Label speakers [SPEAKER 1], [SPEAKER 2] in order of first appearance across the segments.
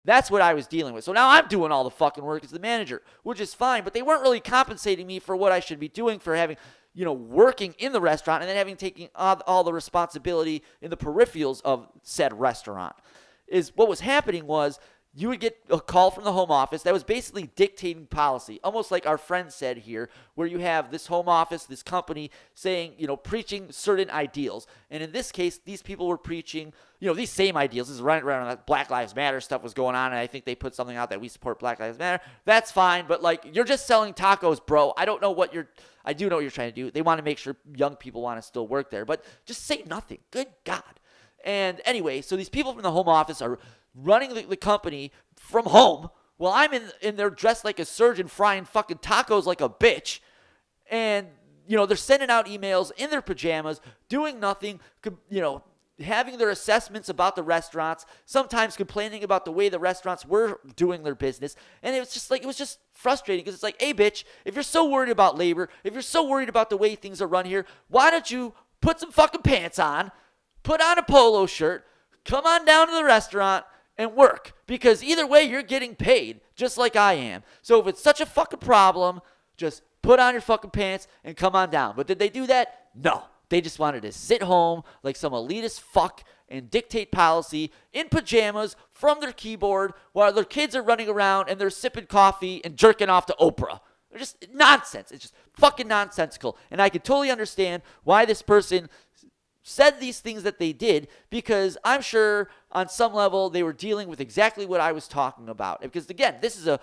[SPEAKER 1] That's what I was dealing with. So now I'm doing all the fucking work as the manager, which is fine, but they weren't really compensating me for what I should be doing for having, working in the restaurant and then having taken all the responsibility in the peripherals of said restaurant. Is what was happening was you would get a call from the home office that was basically dictating policy, almost like our friend said here, where you have this home office, this company saying, preaching certain ideals. And in this case, these people were preaching, these same ideals. This is right around that Black Lives Matter stuff was going on, and I think they put something out that we support Black Lives Matter. That's fine, but you're just selling tacos, bro. I do know what you're trying to do. They want to make sure young people want to still work there, but just say nothing. Good God. And anyway, so these people from the home office are running the company from home while I'm in there dressed like a surgeon frying fucking tacos like a bitch. And, they're sending out emails in their pajamas, doing nothing, having their assessments about the restaurants, sometimes complaining about the way the restaurants were doing their business. And it was just frustrating because it's like, hey, bitch, if you're so worried about labor, if you're so worried about the way things are run here, why don't you put some fucking pants on, put on a polo shirt, come on down to the restaurant, and work, because either way you're getting paid just like I am. So if it's such a fucking problem, just put on your fucking pants and come on down. But did they do that? No. They just wanted to sit home like some elitist fuck and dictate policy in pajamas from their keyboard while their kids are running around and they're sipping coffee and jerking off to Oprah. They're just nonsense. It's just fucking nonsensical. And I can totally understand why this person said these things that they did, because I'm sure on some level they were dealing with exactly what I was talking about. Because again, this is a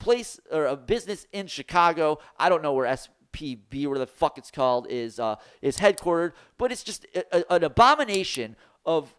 [SPEAKER 1] place or a business in Chicago. I don't know where SPB, where the fuck it's called, is headquartered, but it's just an abomination of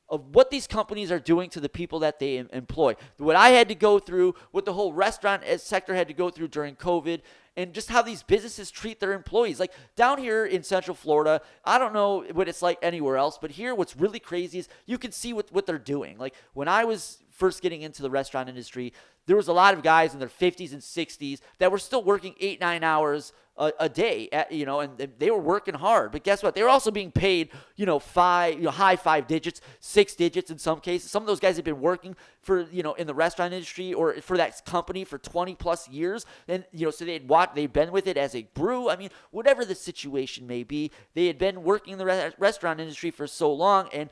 [SPEAKER 1] what these companies are doing to the people that they employ. What I had to go through, what the whole restaurant sector had to go through during COVID, and just how these businesses treat their employees. Like down here in Central Florida, I don't know what it's like anywhere else, but here what's really crazy is you can see what they're doing. Like when I was first getting into the restaurant industry, there was a lot of guys in their 50s and 60s that were still working 8-9 hours a day, and they were working hard. But guess what? They were also being paid, high 5 digits, 6 digits in some cases. Some of those guys have been working for, in the restaurant industry or for that company for 20 plus years. And, so they'd been with it as a brew. I mean, whatever the situation may be, they had been working in the restaurant industry for so long and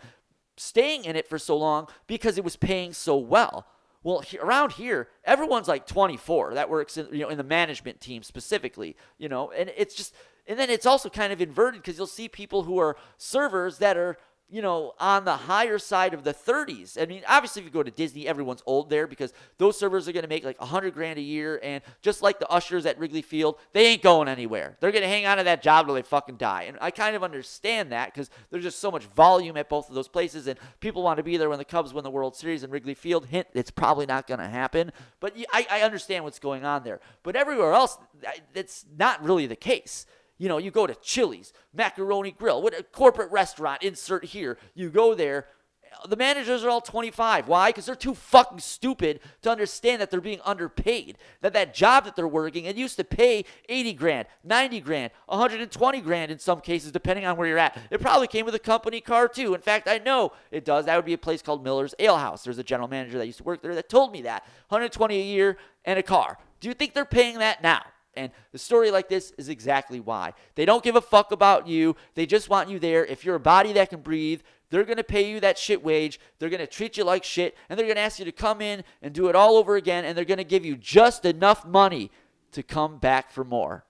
[SPEAKER 1] staying in it for so long because it was paying so well. Well, around here, everyone's like 24 that works in the management team specifically, and it's just, and then it's also kind of inverted because you'll see people who are servers that are, on the higher side of the 30s. I mean, obviously if you go to Disney, everyone's old there because those servers are going to make like $100,000 a year. And just like the ushers at Wrigley Field, they ain't going anywhere. They're going to hang on to that job till they fucking die. And I kind of understand that because there's just so much volume at both of those places. And people want to be there when the Cubs win the World Series in Wrigley Field. Hint, it's probably not going to happen. But I understand what's going on there. But everywhere else, it's not really the case. You go to Chili's, Macaroni Grill, what a corporate restaurant, insert here. You go there, the managers are all 25. Why? Because they're too fucking stupid to understand that they're being underpaid. That job that they're working, it used to pay $80,000, $90,000, $120,000 in some cases, depending on where you're at. It probably came with a company car too. In fact, I know it does. That would be a place called Miller's Ale House. There's a general manager that used to work there that told me that. $120,000 a year and a car. Do you think they're paying that now? And the story like this is exactly why. They don't give a fuck about you. They just want you there. If you're a body that can breathe, they're going to pay you that shit wage. They're going to treat you like shit. And they're going to ask you to come in and do it all over again. And they're going to give you just enough money to come back for more.